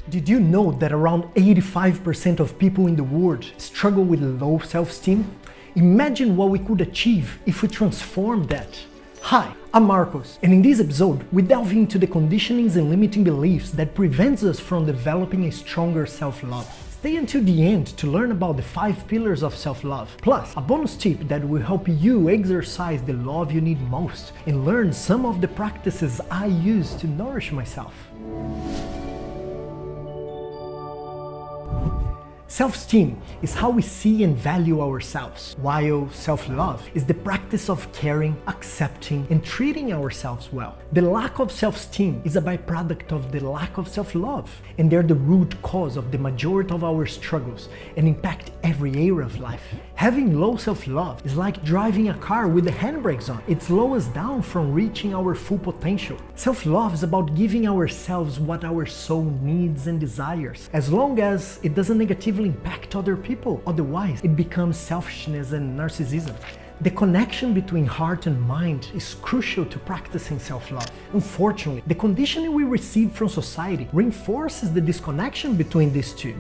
Did you know that around 85% of people in the world struggle with low self-esteem? Imagine what we could achieve if we transform that. Hi, I'm Marcos, and in this episode, we delve into the conditionings and limiting beliefs that prevents us from developing a stronger self-love. Stay until the end to learn about the 5 pillars of self-love, plus a bonus tip that will help you exercise the love you need most and learn some of the practices I use to nourish myself. Self-esteem is how we see and value ourselves, while self-love is the practice of caring, accepting, and treating ourselves well. The lack of self-esteem is a byproduct of the lack of self-love, and they're the root cause of the majority of our struggles and impact every area of life. Having low self-love is like driving a car with the handbrakes on. It slows us down from reaching our full potential. Self-love is about giving ourselves what our soul needs and desires, as long as it doesn't negatively impact other people. Otherwise, it becomes selfishness and narcissism. The connection between heart and mind is crucial to practicing self-love. Unfortunately, the conditioning we receive from society reinforces the disconnection between these two.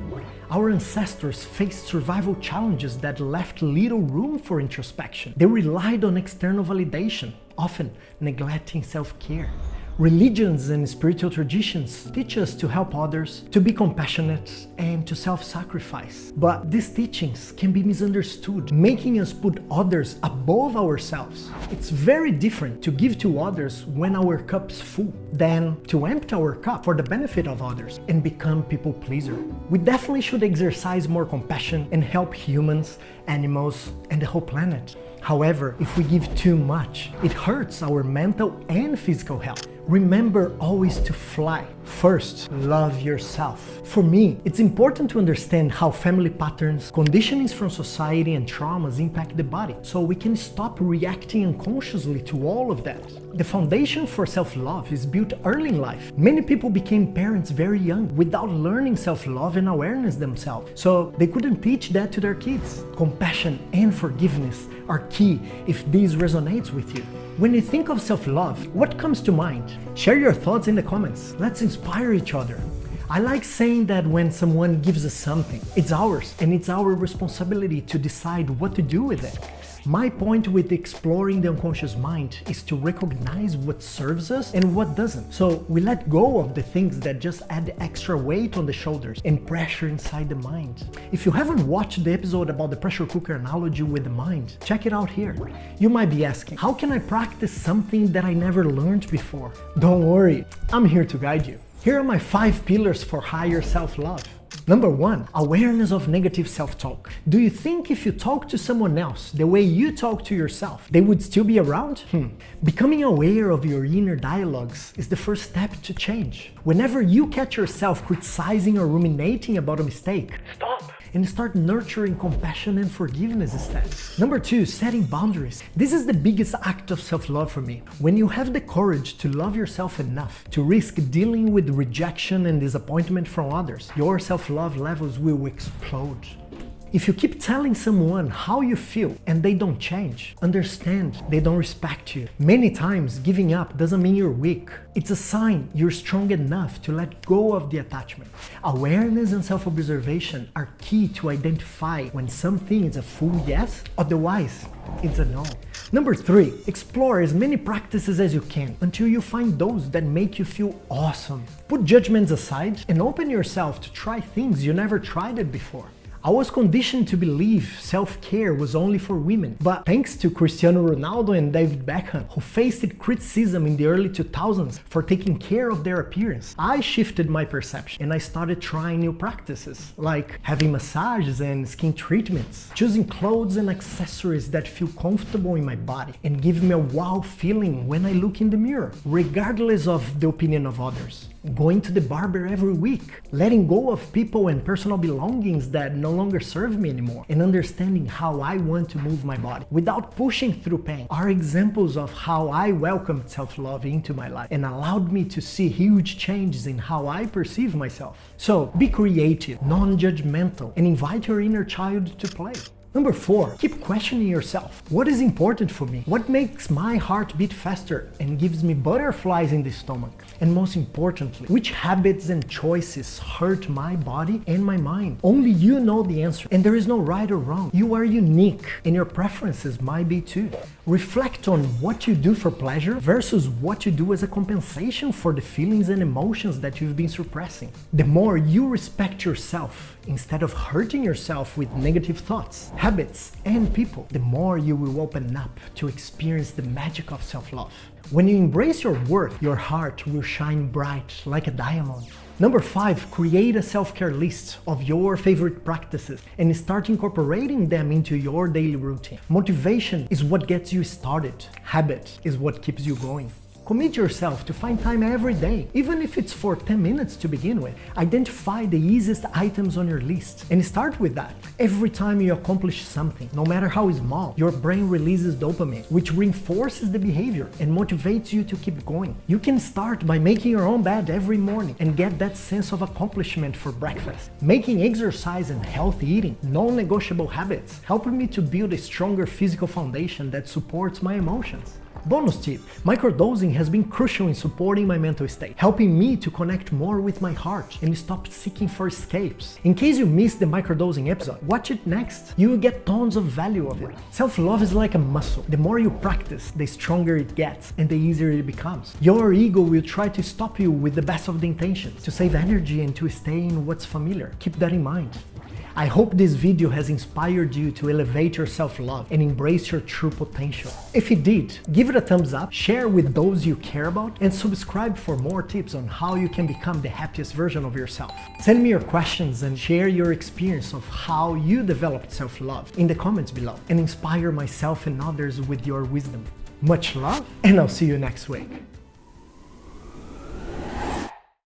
Our ancestors faced survival challenges that left little room for introspection. They relied on external validation, often neglecting self-care. Religions and spiritual traditions teach us to help others, to be compassionate, and to self-sacrifice. But these teachings can be misunderstood, making us put others above ourselves. It's very different to give to others when our cup's full than to empty our cup for the benefit of others and become people pleaser. We definitely should exercise more compassion and help humans, animals, and the whole planet. However, if we give too much, it hurts our mental and physical health. Remember always to fly. First, love yourself. For me, it's important to understand how family patterns, conditionings from society, and traumas impact the body, so we can stop reacting unconsciously to all of that. The foundation for self-love is built early in life. Many people became parents very young without learning self-love and awareness themselves, so they couldn't teach that to their kids. Compassion and forgiveness are key if this resonates with you. When you think of self-love, what comes to mind? Share your thoughts in the comments. Let's inspire each other. I like saying that when someone gives us something, it's ours, and it's our responsibility to decide what to do with it. My point with exploring the unconscious mind is to recognize what serves us and what doesn't. So we let go of the things that just add extra weight on the shoulders and pressure inside the mind. If you haven't watched the episode about the pressure cooker analogy with the mind, check it out here. You might be asking, how can I practice something that I never learned before? Don't worry, I'm here to guide you. Here are my 5 pillars for higher self-love. Number 1, awareness of negative self-talk. Do you think if you talk to someone else the way you talk to yourself, they would still be around? Becoming aware of your inner dialogues is the first step to change. Whenever you catch yourself criticizing or ruminating about a mistake, stop and start nurturing compassion and forgiveness instead. Number 2, setting boundaries. This is the biggest act of self-love for me. When you have the courage to love yourself enough to risk dealing with rejection and disappointment from others, your self-love levels will explode. If you keep telling someone how you feel and they don't change, understand they don't respect you. Many times, giving up doesn't mean you're weak. It's a sign you're strong enough to let go of the attachment. Awareness and self-observation are key to identify when something is a full yes, otherwise it's a no. Number 3, explore as many practices as you can until you find those that make you feel awesome. Put judgments aside and open yourself to try things you never tried it before. I was conditioned to believe self-care was only for women, but thanks to Cristiano Ronaldo and David Beckham, who faced criticism in the early 2000s for taking care of their appearance, I shifted my perception and I started trying new practices, like having massages and skin treatments, choosing clothes and accessories that feel comfortable in my body and give me a wow feeling when I look in the mirror, regardless of the opinion of others. Going to the barber every week, letting go of people and personal belongings that no longer serve me anymore, and understanding how I want to move my body without pushing through pain are examples of how I welcomed self-love into my life and allowed me to see huge changes in how I perceive myself. So be creative, non-judgmental, and invite your inner child to play. Number 4, keep questioning yourself. What is important for me? What makes my heart beat faster and gives me butterflies in the stomach? And most importantly, which habits and choices hurt my body and my mind? Only you know the answer, and there is no right or wrong. You are unique, and your preferences might be too. Reflect on what you do for pleasure versus what you do as a compensation for the feelings and emotions that you've been suppressing. The more you respect yourself, instead of hurting yourself with negative thoughts, habits, and people, the more you will open up to experience the magic of self-love. When you embrace your worth, your heart will shine bright like a diamond. Number 5, create a self-care list of your favorite practices and start incorporating them into your daily routine. Motivation is what gets you started. Habit is what keeps you going. Commit yourself to find time every day, even if it's for 10 minutes to begin with. Identify the easiest items on your list and start with that. Every time you accomplish something, no matter how small, your brain releases dopamine, which reinforces the behavior and motivates you to keep going. You can start by making your own bed every morning and get that sense of accomplishment for breakfast. Making exercise and healthy eating non-negotiable habits help me to build a stronger physical foundation that supports my emotions. Bonus tip, microdosing has been crucial in supporting my mental state, helping me to connect more with my heart and stop seeking for escapes. In case you missed the microdosing episode, watch it next. You will get tons of value of it. Self-love is like a muscle. The more you practice, the stronger it gets and the easier it becomes. Your ego will try to stop you with the best of the intentions, to save energy and to stay in what's familiar. Keep that in mind. I hope this video has inspired you to elevate your self-love and embrace your true potential. If it did, give it a thumbs up, share with those you care about, and subscribe for more tips on how you can become the happiest version of yourself. Send me your questions and share your experience of how you developed self-love in the comments below, and inspire myself and others with your wisdom. Much love, and I'll see you next week.